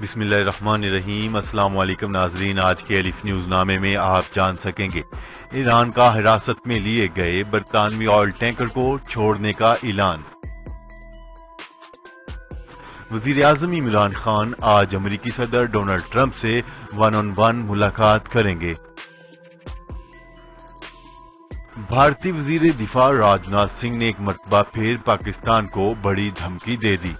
بسم اللہ الرحمن الرحیم۔ السلام علیکم ناظرین، آج کے الف نیوز نامے میں آپ جان سکیں گے ایران کا حراست میں لیے گئے برطانوی آئل ٹینکر کو چھوڑنے کا اعلان۔ وزیر اعظم عمران خان آج امریکی صدر ڈونلڈ ٹرمپ سے 1 on 1 ملاقات کریں گے۔ بھارتی وزیر دفاع راج ناتھ سنگھ نے ایک مرتبہ پھر پاکستان کو بڑی دھمکی دے دی۔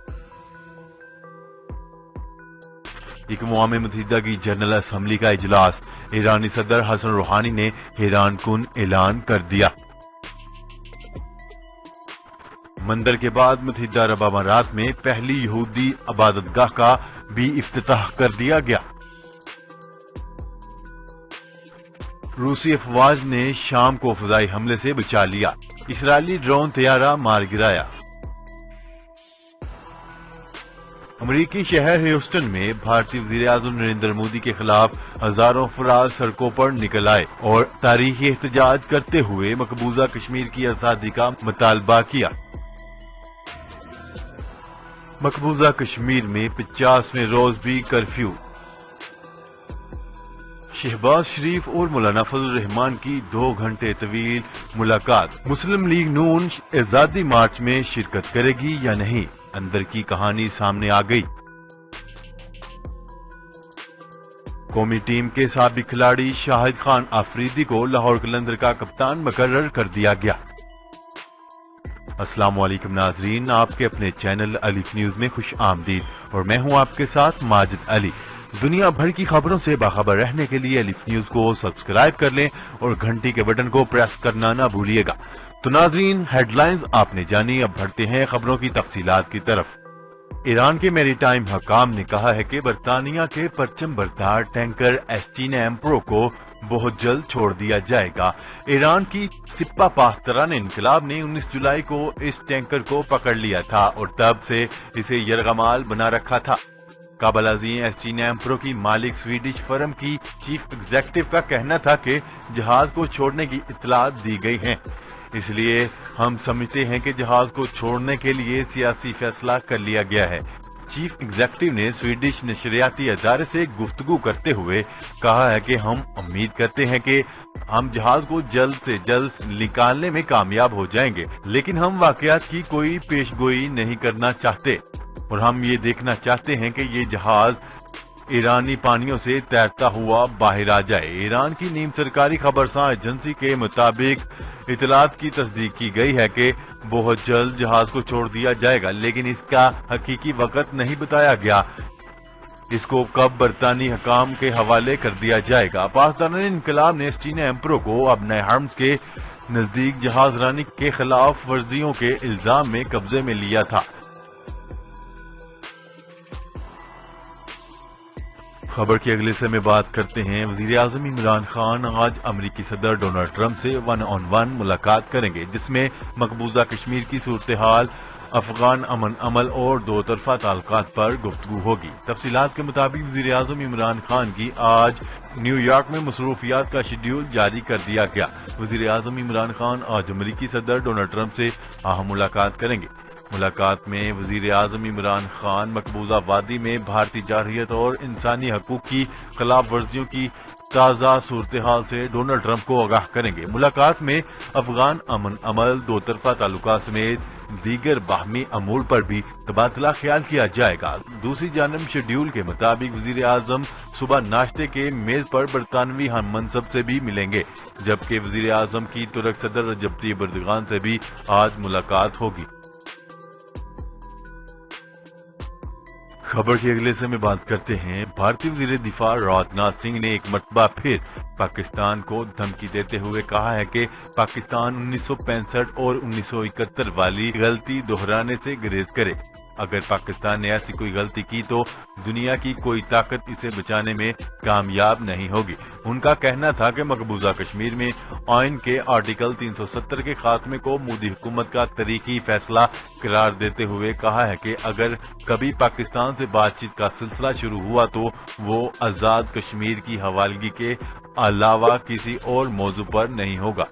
اقوام متحدہ کی جنرل اسمبلی کا اجلاس، ایرانی صدر حسن روحانی نے حیران کن اعلان کر دیا۔ مندر کے بعد متحدہ عرب امارات میں پہلی یہودی عبادت گاہ کا بھی افتتاح کر دیا گیا۔ روسی افواج نے شام کو فضائی حملے سے بچا لیا، اسرائیلی ڈرون طیارہ مار گرایا۔ امریکی شہر ہیوسٹن میں بھارتی وزیر اعظم نریندر مودی کے خلاف ہزاروں افراد سڑکوں پر نکل آئے اور تاریخی احتجاج کرتے ہوئے مقبوضہ کشمیر کی آزادی کا مطالبہ کیا۔ مقبوضہ کشمیر میں 50ویں روز بھی کرفیو۔ شہباز شریف اور مولانا فضل الرحمان کی 2 گھنٹے طویل ملاقات۔ مسلم لیگ نون آزادی مارچ میں شرکت کرے گی یا نہیں، اندر کی کہانی سامنے آ گئی۔ قومی ٹیم کے سابق کھلاڑی شاہد خان آفریدی کو لاہور قلندر کا کپتان مقرر کر دیا گیا۔ السلام علیکم ناظرین، آپ کے اپنے چینل الف نیوز میں خوش آمدید، اور میں ہوں آپ کے ساتھ ماجد علی۔ دنیا بھر کی خبروں سے باخبر رہنے کے لیے الف نیوز کو سبسکرائب کر لیں اور گھنٹی کے بٹن کو پریس کرنا نہ بھولیے گا۔ تو ناظرین، ہیڈ لائنز آپ نے جانی، اب بڑھتے ہیں خبروں کی تفصیلات کی طرف۔ ایران کے میری ٹائم حکام نے کہا ہے کہ برطانیہ کے پرچم بردار ٹینکر ایسٹین ایمپرو کو بہت جلد چھوڑ دیا جائے گا۔ ایران کی سپہ پاسداران انقلاب نے 19 جولائی کو اس ٹینکر کو پکڑ لیا تھا اور تب سے اسے یرغمال بنا رکھا تھا۔ قابل عظیم ایسٹین ایمپرو کی مالک سویڈش فرم کی چیف ایگزیکٹو کا کہنا تھا کہ جہاز کو چھوڑنے کی اطلاعات دی گئی ہیں، اس لیے ہم سمجھتے ہیں کہ جہاز کو چھوڑنے کے لیے سیاسی فیصلہ کر لیا گیا ہے۔ چیف ایگزیکٹو نے سویڈش نشریاتی ادارے سے گفتگو کرتے ہوئے کہا ہے کہ ہم امید کرتے ہیں کہ ہم جہاز کو جلد سے جلد نکالنے میں کامیاب ہو جائیں گے، لیکن ہم واقعات کی کوئی پیش گوئی نہیں کرنا چاہتے اور ہم یہ دیکھنا چاہتے ہیں کہ یہ جہاز ایرانی پانیوں سے تیرتا ہوا باہر آ جائے۔ ایران کی نیم سرکاری خبرساں ایجنسی کے مطابق اطلاعات کی تصدیق کی گئی ہے کہ بہت جلد جہاز کو چھوڑ دیا جائے گا، لیکن اس کا حقیقی وقت نہیں بتایا گیا۔ اس کو کب برطانوی حکام کے حوالے کر دیا جائے گا۔ پاسداران انقلاب نے ایسٹین ایمپرو کو اپنے ہرمز کے نزدیک جہاز رانی کے خلاف ورزیوں کے الزام میں قبضے میں لیا تھا۔ خبر کے اگلے سے میں بات کرتے ہیں۔ وزیر اعظم عمران خان آج امریکی صدر ڈونلڈ ٹرمپ سے 1 on 1 ملاقات کریں گے، جس میں مقبوضہ کشمیر کی صورتحال، افغان امن عمل اور 2 طرفہ تعلقات پر گفتگو ہوگی۔ تفصیلات کے مطابق وزیر اعظم عمران خان کی آج نیو یارک میں مصروفیات کا شیڈول جاری کر دیا گیا۔ وزیر اعظم عمران خان آج امریکی صدر ڈونلڈ ٹرمپ سے اہم ملاقات کریں گے۔ ملاقات میں وزیر اعظم عمران خان مقبوضہ وادی میں بھارتی جارحیت اور انسانی حقوق کی خلاف ورزیوں کی تازہ صورتحال سے ڈونلڈ ٹرمپ کو آگاہ کریں گے۔ ملاقات میں افغان امن عمل، 2 طرفہ تعلقات سمیت دیگر باہمی امور پر بھی تبادلہ خیال کیا جائے گا۔ دوسری جانب شیڈول کے مطابق وزیر اعظم صبح ناشتے کے میز پر برطانوی ہم منصب سے بھی ملیں گے، جبکہ وزیر اعظم کی ترک صدر رجب طیب اردوغان سے بھی آج ملاقات ہوگی۔ خبر کے اگلے سے میں بات کرتے ہیں۔ بھارتی وزیر دفاع راج ناتھ سنگھ نے ایک مرتبہ پھر پاکستان کو دھمکی دیتے ہوئے کہا ہے کہ پاکستان 1965 اور 1971 والی غلطی دہرانے سے گریز کرے۔ اگر پاکستان نے ایسی کوئی غلطی کی تو دنیا کی کوئی طاقت اسے بچانے میں کامیاب نہیں ہوگی۔ ان کا کہنا تھا کہ مقبوضہ کشمیر میں آئین کے آرٹیکل 370 کے خاتمے کو مودی حکومت کا تاریخی فیصلہ قرار دیتے ہوئے کہا ہے کہ اگر کبھی پاکستان سے بات چیت کا سلسلہ شروع ہوا تو وہ آزاد کشمیر کی حوالگی کے علاوہ کسی اور موضوع پر نہیں ہوگا۔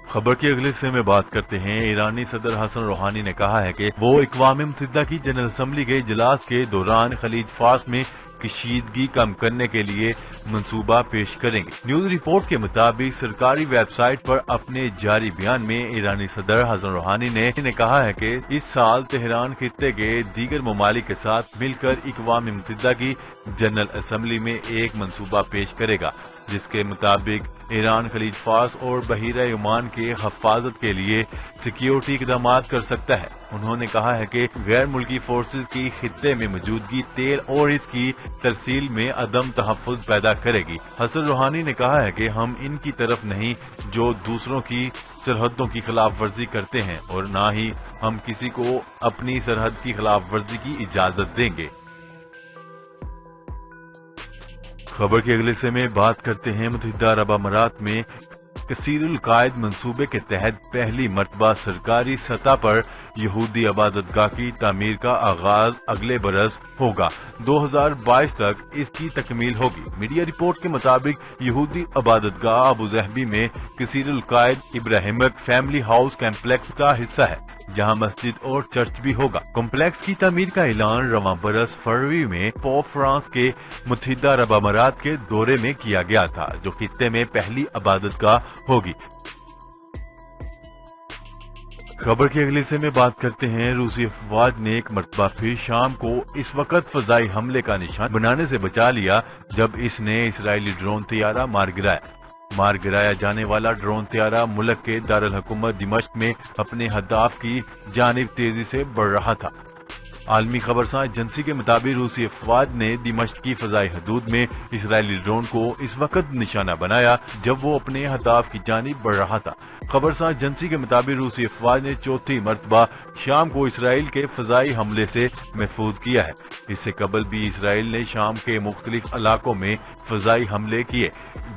خبر کے اگلے حصے میں بات کرتے ہیں۔ ایرانی صدر حسن روحانی نے کہا ہے کہ وہ اقوام متحدہ کی جنرل اسمبلی کے اجلاس کے دوران خلیج فارس میں کشیدگی کم کرنے کے لیے منصوبہ پیش کریں گے۔ نیوز رپورٹ کے مطابق سرکاری ویب سائٹ پر اپنے جاری بیان میں ایرانی صدر حسن روحانی نے کہا ہے کہ اس سال تہران خطے کے دیگر ممالک کے ساتھ مل کر اقوام متحدہ کی جنرل اسمبلی میں ایک منصوبہ پیش کرے گا، جس کے مطابق ایران خلیج فارس اور بحیرہ عمان کے حفاظت کے لیے سیکیورٹی اقدامات کر سکتا ہے۔ انہوں نے کہا ہے کہ غیر ملکی فورسز کی خطے میں موجودگی تیل اور اس کی ترسیل میں عدم تحفظ پیدا کرے گی۔ حسن روحانی نے کہا ہے کہ ہم ان کی طرف نہیں جو دوسروں کی سرحدوں کی خلاف ورزی کرتے ہیں، اور نہ ہی ہم کسی کو اپنی سرحد کی خلاف ورزی کی اجازت دیں گے۔ خبر کے اگلے حصے میں بات کرتے ہیں۔ متحدہ عرب امارات میں کثیر القائد منصوبے کے تحت پہلی مرتبہ سرکاری سطح پر یہودی عبادت گاہ کی تعمیر کا آغاز اگلے برس ہوگا۔ 2022 تک اس کی تکمیل ہوگی۔ میڈیا رپورٹ کے مطابق یہودی عبادت گاہ ابوظہبی میں کثیر القائد ابراہیمک فیملی ہاؤس کمپلیکس کا حصہ ہے، جہاں مسجد اور چرچ بھی ہوگا۔ کمپلیکس کی تعمیر کا اعلان رواں برس فروری میں پوپ فرانس کے متحدہ عرب امارات کے دورے میں کیا گیا تھا، جو خطے میں پہلی عبادت گاہ ہوگی۔ خبر کے اگلے حصے میں بات کرتے ہیں۔ روسی افواج نے ایک مرتبہ پھر شام کو اس وقت فضائی حملے کا نشان بنانے سے بچا لیا جب اس نے اسرائیلی ڈرون طیارہ مار گرایا جانے والا ڈرون طیارہ ملک کے دارالحکومت دمشق میں اپنے ہدف کی جانب تیزی سے بڑھ رہا تھا۔ عالمی خبرساں ایجنسی کے مطابق روسی افواج نے دمشق کی فضائی حدود میں اسرائیلی ڈرون کو اس وقت نشانہ بنایا جب وہ اپنے ہدف کی جانب بڑھ رہا تھا۔ خبرساں ایجنسی کے مطابق روسی افواج نے چوتھی مرتبہ شام کو اسرائیل کے فضائی حملے سے محفوظ کیا ہے۔ اس سے قبل بھی اسرائیل نے شام کے مختلف علاقوں میں فضائی حملے کیے،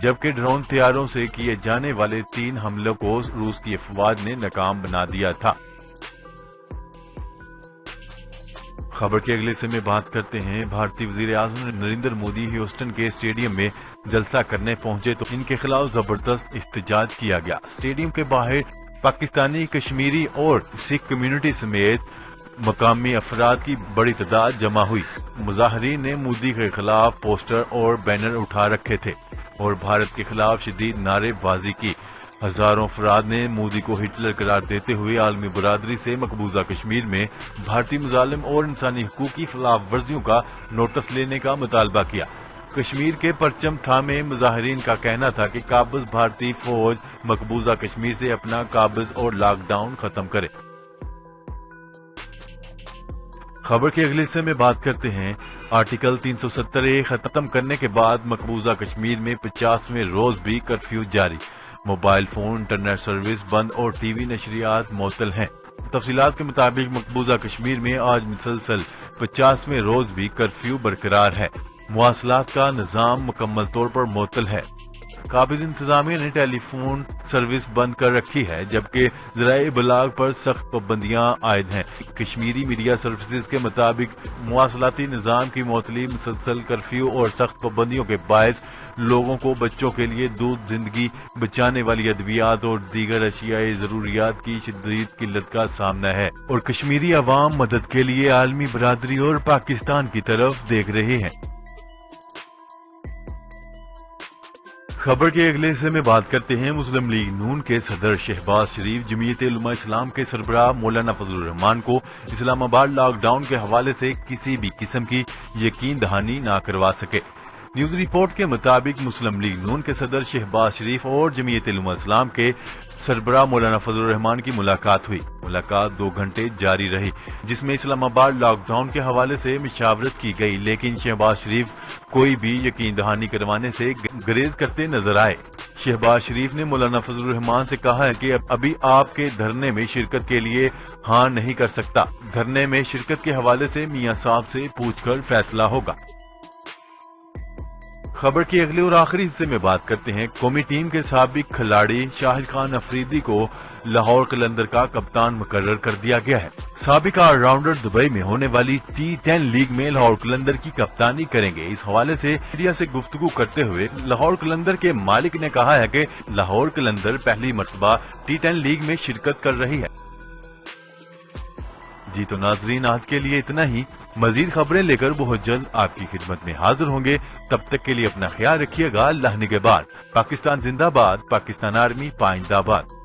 جبکہ ڈرون طیاروں سے کیے جانے والے 3 حملوں کو روس کی افواج نے ناکام بنا دیا تھا۔ خبر کے اگلے حصے میں بات کرتے ہیں۔ بھارتی وزیر اعظم نریندر مودی ہیوسٹن کے اسٹیڈیم میں جلسہ کرنے پہنچے تو ان کے خلاف زبردست احتجاج کیا گیا۔ اسٹیڈیم کے باہر پاکستانی، کشمیری اور سکھ کمیونٹی سمیت مقامی افراد کی بڑی تعداد جمع ہوئی۔ مظاہرین نے مودی کے خلاف پوسٹر اور بینر اٹھا رکھے تھے اور بھارت کے خلاف شدید نعرے بازی کی۔ ہزاروں افراد نے مودی کو ہٹلر قرار دیتے ہوئے عالمی برادری سے مقبوضہ کشمیر میں بھارتی مظالم اور انسانی حقوق کی خلاف ورزیوں کا نوٹس لینے کا مطالبہ کیا۔ کشمیر کے پرچم تھامے مظاہرین کا کہنا تھا کہ قابض بھارتی فوج مقبوضہ کشمیر سے اپنا قابض اور لاک ڈاؤن ختم کرے۔ خبر کے اگلے حصے میں بات کرتے ہیں۔ آرٹیکل 370 ختم کرنے کے بعد مقبوضہ کشمیر میں 50ویں روز بھی کرفیو جاری۔ موبائل فون، انٹرنیٹ سروس بند اور ٹی وی نشریات معطل ہیں۔ تفصیلات کے مطابق مقبوضہ کشمیر میں آج مسلسل 50ویں روز بھی کرفیو برقرار ہے۔ مواصلات کا نظام مکمل طور پر معطل ہے۔ قابض انتظامیہ نے ٹیلی فون سروس بند کر رکھی ہے، جبکہ ذرائع ابلاغ پر سخت پابندیاں عائد ہیں۔ کشمیری میڈیا سروسز کے مطابق مواصلاتی نظام کی معطلی، مسلسل کرفیو اور سخت پابندیوں کے باعث لوگوں کو بچوں کے لیے دودھ، زندگی بچانے والی ادویات اور دیگر اشیاء ضروریات کی شدید قلت کا سامنا ہے، اور کشمیری عوام مدد کے لیے عالمی برادری اور پاکستان کی طرف دیکھ رہے ہیں۔ خبر کے اگلے حصے میں بات کرتے ہیں۔ مسلم لیگ نون کے صدر شہباز شریف جمعیت علماء اسلام کے سربراہ مولانا فضل الرحمان کو اسلام آباد لاک ڈاؤن کے حوالے سے کسی بھی قسم کی یقین دہانی نہ کروا سکے۔ نیوز رپورٹ کے مطابق مسلم لیگ نون کے صدر شہباز شریف اور جمعیت علماء اسلام کے سربراہ مولانا فضل الرحمان کی ملاقات ہوئی۔ ملاقات 2 گھنٹے جاری رہی، جس میں اسلام آباد لاک ڈاؤن کے حوالے سے مشاورت کی گئی، لیکن شہباز شریف کوئی بھی یقین دہانی کروانے سے گریز کرتے نظر آئے۔ شہباز شریف نے مولانا فضل الرحمان سے کہا ہے کہ ابھی آپ کے دھرنے میں شرکت کے لیے ہاں نہیں کر سکتا۔ دھرنے میں شرکت کے حوالے سے میاں صاحب سے پوچھ کر فیصلہ ہوگا۔ خبر کے اگلے اور آخری حصے میں بات کرتے ہیں۔ قومی ٹیم کے سابق کھلاڑی شاہد خان افریدی کو لاہور قلندر کا کپتان مقرر کر دیا گیا ہے۔ سابق آل راؤنڈر دبئی میں ہونے والی T10 لیگ میں لاہور قلندر کی کپتانی کریں گے۔ اس حوالے سے میڈیا سے گفتگو کرتے ہوئے لاہور قلندر کے مالک نے کہا ہے کہ لاہور قلندر پہلی مرتبہ T10 لیگ میں شرکت کر رہی ہے۔ جی تو ناظرین، آج کے لیے اتنا ہی۔ مزید خبریں لے کر بہت جلد آپ کی خدمت میں حاضر ہوں گے۔ تب تک کے لیے اپنا خیال رکھیے گا۔ اللہ نگہبان۔ پاکستان زندہ باد، پاکستان آرمی پائندہ باد۔